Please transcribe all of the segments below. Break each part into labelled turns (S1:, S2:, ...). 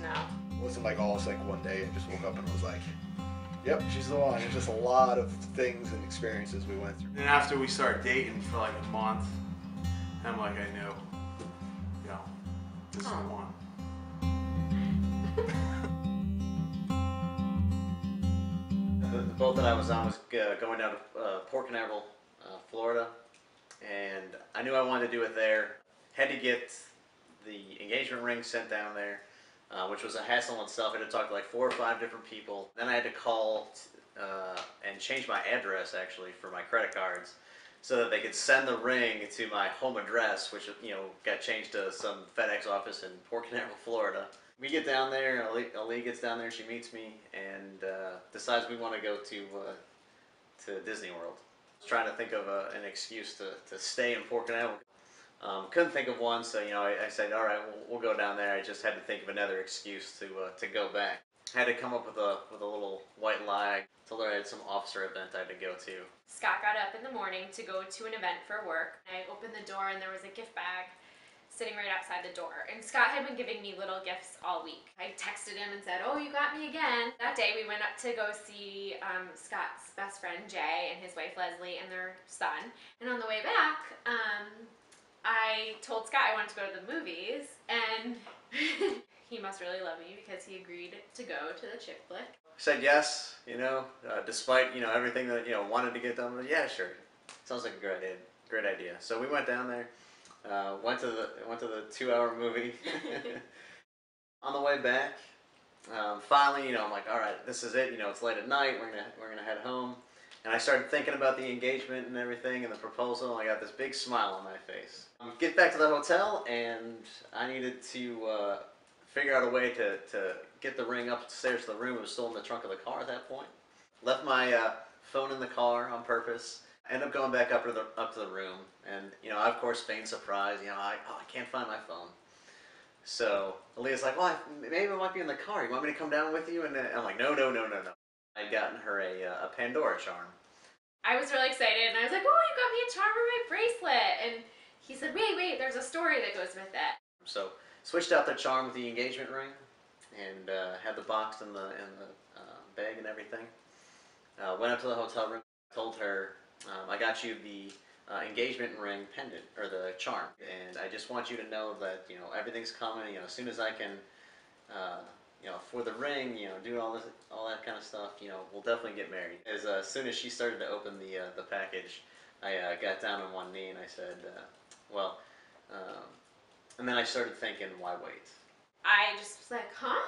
S1: know.
S2: It wasn't like all like one day I just woke up and was like, yep, she's the one. It's just a lot of things and experiences we went through.
S3: And after we started dating for like a month, I'm like, I knew, this is the one.
S4: The boat that I was on was going down to Port Canaveral, Florida, and I knew I wanted to do it there. Had to get the engagement ring sent down there, which was a hassle in itself. I had to talk to like 4 or 5 different people. Then I had to call and change my address actually for my credit cards, so that they could send the ring to my home address, which got changed to some FedEx office in Port Canaveral, Florida. We get down there, Alia gets down there, she meets me, and decides we want to go to Disney World. I was trying to think of an excuse to stay in Port Canaveral. Couldn't think of one, so I said, all right, we'll go down there. I just had to think of another excuse to go back. I had to come up with a little white lie. Told her I had some officer event I had to go to.
S1: Scott got up in the morning to go to an event for work. I opened the door and there was a gift bag sitting right outside the door. And Scott had been giving me little gifts all week. I texted him and said, oh, you got me again. That day we went up to go see Scott's best friend Jay and his wife Leslie and their son. And on the way back, I told Scott I wanted to go to the movies, and he must really love me because he agreed to go to the chick flick.
S4: Said yes, despite everything that wanted to get done. But yeah, sure, sounds like a great idea. So we went down there, went to the 2-hour movie. On the way back, finally, I'm like, all right, this is it. It's late at night. We're gonna head home. And I started thinking about the engagement and everything and the proposal, and I got this big smile on my face. Get back to the hotel, and I needed to figure out a way to get the ring upstairs to the room. It was still in the trunk of the car at that point. Left my phone in the car on purpose. Ended up going back up to the room, and I of course feigned surprise. I can't find my phone. So Alia's like, well, maybe it might be in the car. You want me to come down with you? And I'm like, no. I'd gotten her a Pandora charm.
S1: I was really excited, and I was like, oh, you got me a charm for my bracelet. And he said, wait, there's a story that goes with it.
S4: So switched out the charm with the engagement ring, and had the box in the bag and everything. Went up to the hotel room, told her, I got you the engagement ring pendant, or the charm, and I just want you to know that everything's coming. As soon as I can, for the ring, doing all that kind of stuff, we'll definitely get married. As soon as she started to open the package, I got down on one knee and I said, and then I started thinking, why wait?
S1: I just was like, huh?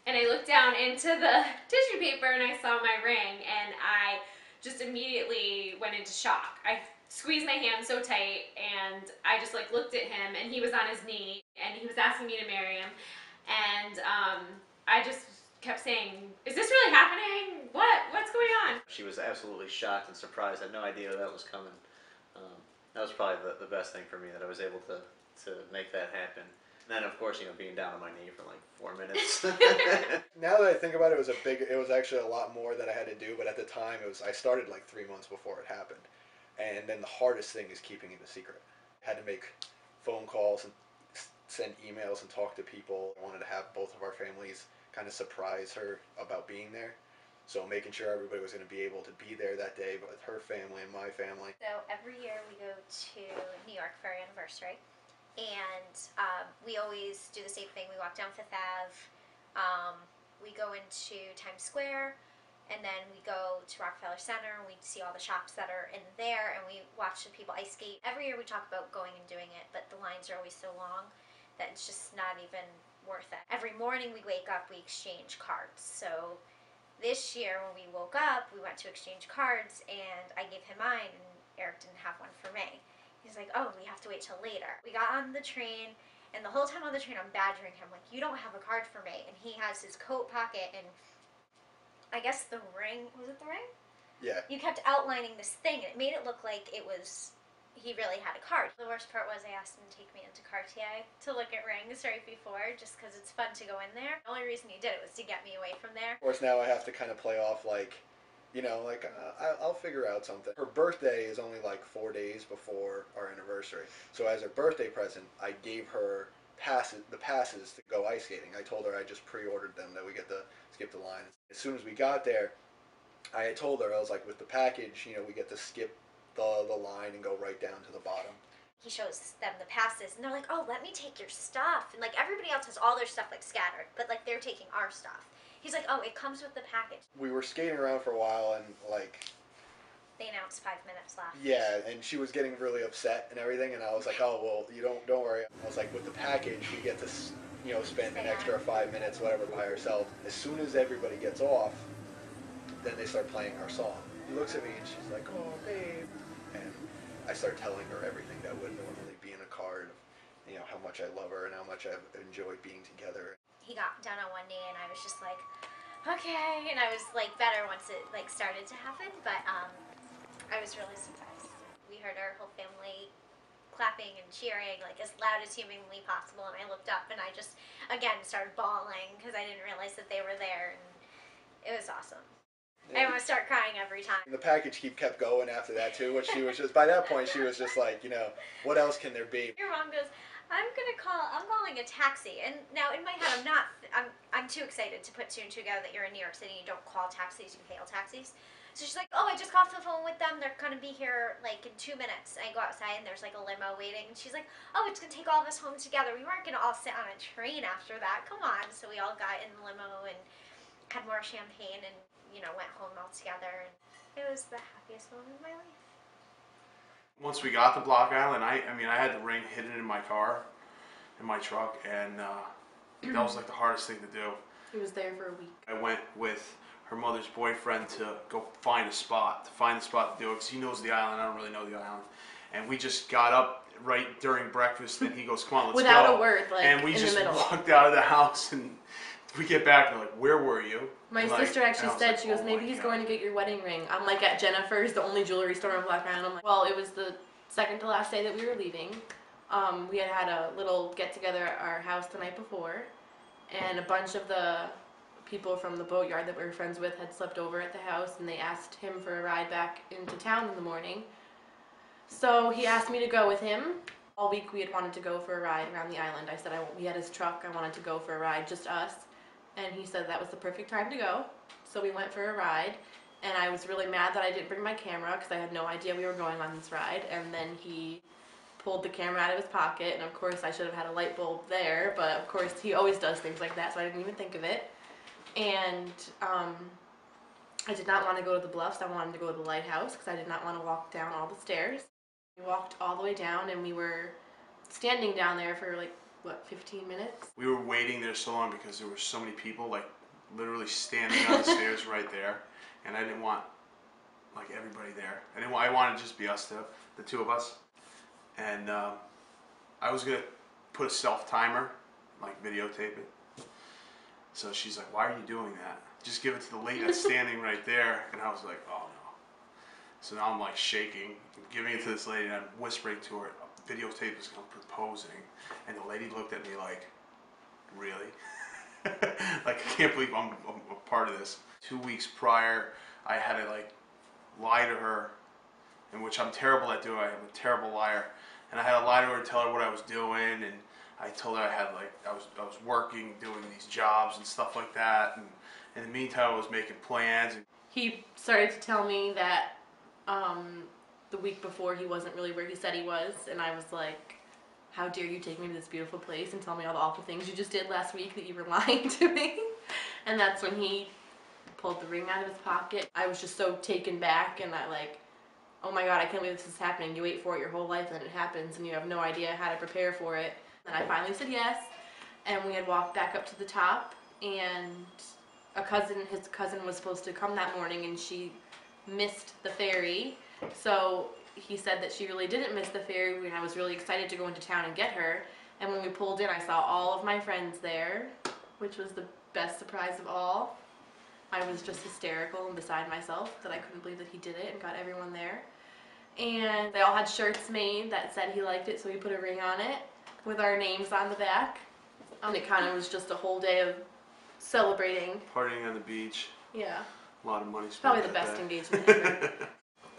S1: And I looked down into the tissue paper and I saw my ring, and I just immediately went into shock. I squeezed my hand so tight, and I just looked at him, and he was on his knee, and he was asking me to marry him, and I just kept saying, is this really happening? What's going on?
S4: She was absolutely shocked and surprised. I had no idea that was coming. That was probably the best thing for me, that I was able to make that happen. And then, of course, being down on my knee for like 4 minutes.
S2: Now that I think about it, it was actually a lot more that I had to do, but at the time, I started like 3 months before it happened. And then the hardest thing is keeping it a secret. I had to make phone calls and send emails and talk to people. I wanted to have both of our families kind of surprise her about being there. So making sure everybody was going to be able to be there that day with her family and my family.
S5: So every year we go to New York for our anniversary. And we always do the same thing. We walk down Fifth Ave, we go into Times Square, and then we go to Rockefeller Center, and we see all the shops that are in there, and we watch the people ice skate. Every year we talk about going and doing it, but the lines are always so long that it's just not even worth it. Every morning we wake up, we exchange cards. So this year when we woke up, we went to exchange cards, and I gave him mine, and Eric didn't have one for me. He's like, oh, we have to wait till later. We got on the train, and the whole time on the train I'm badgering him, like, you don't have a card for me. And he has his coat pocket, and I guess the ring, was it the ring?
S2: Yeah.
S5: You kept outlining this thing, and it made it look like it was, he really had a card. The worst part was I asked him to take me into Cartier to look at rings right before, just because it's fun to go in there. The only reason he did it was to get me away from there.
S2: Of course, now I have to kind of play off I'll figure out something. Her birthday is only like 4 days before our anniversary. So as a birthday present, I gave her the passes to go ice skating. I told her I just pre-ordered them, that we get to skip the line. As soon as we got there, I had told her, I was like, with the package, we get to skip the line and go right down to the bottom.
S5: He shows them the passes, and they're like, "Oh, let me take your stuff." And like everybody else has all their stuff like scattered, but like they're taking our stuff. He's like, "Oh, it comes with the package."
S2: We were skating around for a while, and like,
S5: they announced 5 minutes left.
S2: Yeah, and she was getting really upset and everything, and I was like, "Oh well, you don't worry." I was like, "With the package, we get to spend an extra 5 minutes, whatever, by ourselves." As soon as everybody gets off, then they start playing our song. She looks at me and she's like, "Oh, babe," and I start telling her everything that would normally be in a card, how much I love her and how much I've enjoyed being together.
S5: He got down on one knee, and I was just like, "Okay," and I was like better once it like started to happen, but I was really surprised. We heard our whole family clapping and cheering like as loud as humanly possible, and I looked up and I just again started bawling because I didn't realize that they were there, and it was awesome. I almost start crying every time.
S2: The package kept going after that too, which she was just, by that point she was just like, what else can there be?
S5: Your mom goes, I'm calling a taxi. And now in my head I'm too excited to put two and two together that you're in New York City and you don't call taxis, you hail taxis. So she's like, "Oh, I just got off the phone with them. They're going to be here like in 2 minutes." And I go outside and there's like a limo waiting. And she's like, "Oh, it's going to take all of us home together. We weren't going to all sit on a train after that. Come on." So we all got in the limo and had more champagne and, went home all together. And it was the happiest moment of my life.
S3: Once we got to Block Island, I had the ring hidden in my car, in my truck, and that was like the hardest thing to do.
S6: He was there for a week.
S3: I went with her mother's boyfriend to go find a spot to do it, because he knows the island. I don't really know the island. And we just got up right during breakfast, and he goes, "Come on, let's
S6: Without
S3: go."
S6: a word, like,
S3: and we
S6: in
S3: just
S6: the middle.
S3: walked out of the house, and we get back, and like, "Where were you?"
S6: My
S3: And,
S6: sister actually
S3: and I was
S6: said,
S3: like,
S6: she goes,
S3: "Oh
S6: "Maybe
S3: my
S6: he's
S3: God."
S6: going to get your wedding ring." I'm like at Jennifer's, the only jewelry store in Black Island. I'm like, well, it was the second to last day that we were leaving. We had a little get together at our house the night before, and a bunch of the people from the boatyard that we were friends with had slept over at the house, and they asked him for a ride back into town in the morning. So he asked me to go with him. All week we had wanted to go for a ride around the island. I said he had his truck, I wanted to go for a ride, just us. And he said that was the perfect time to go. So we went for a ride, and I was really mad that I didn't bring my camera because I had no idea we were going on this ride. And then he pulled the camera out of his pocket, and of course I should have had a light bulb there, but of course he always does things like that, so I didn't even think of it. And I did not want to go to the bluffs. I wanted to go to the lighthouse because I did not want to walk down all the stairs. We walked all the way down, and we were standing down there for 15 minutes?
S3: We were waiting there so long because there were so many people, like literally standing on the stairs right there, and I didn't want everybody there. I wanted to just be us, the two of us, and I was gonna put a self timer, videotape it. So she's like, "Why are you doing that? Just give it to the lady that's standing right there." And I was like, "Oh no." So now I'm shaking, giving it to this lady, and I'm whispering to her, "Videotape is proposing." And the lady looked at me like, "Really?" I can't believe I'm a part of this. 2 weeks prior, I had to lie to her, in which I'm terrible at doing. I'm a terrible liar. And I had to lie to her and tell her what I was doing, and I told her I was working, doing these jobs and stuff like that, and in the meantime I was making plans.
S6: He started to tell me that the week before he wasn't really where he said he was, and I was like, "How dare you take me to this beautiful place and tell me all the awful things you just did last week, that you were lying to me?" And that's when he pulled the ring out of his pocket. I was just so taken back, and oh my God, I can't believe this is happening. You wait for it your whole life, and then it happens, and you have no idea how to prepare for it. And I finally said yes, and we had walked back up to the top, and his cousin was supposed to come that morning, and she missed the ferry. So he said that she really didn't miss the ferry, and I was really excited to go into town and get her. And when we pulled in, I saw all of my friends there, which was the best surprise of all. I was just hysterical and beside myself that I couldn't believe that he did it and got everyone there. And they all had shirts made that said he liked it, so he put a ring on it with our names on the back. And it kind of was just a whole day of celebrating.
S3: Partying on the beach.
S6: Yeah.
S3: A lot of money spent.
S6: Probably the best engagement ever.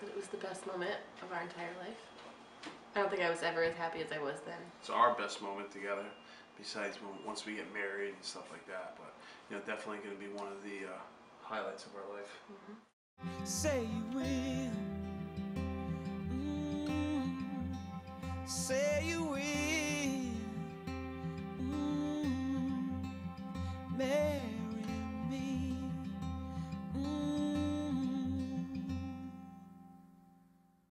S6: But it was the best moment of our entire life. I don't think I was ever as happy as I was then.
S3: It's our best moment together. besides once we get married and stuff like that. But you know, definitely going to be one of the highlights of our life.
S7: Say you will. Say you will.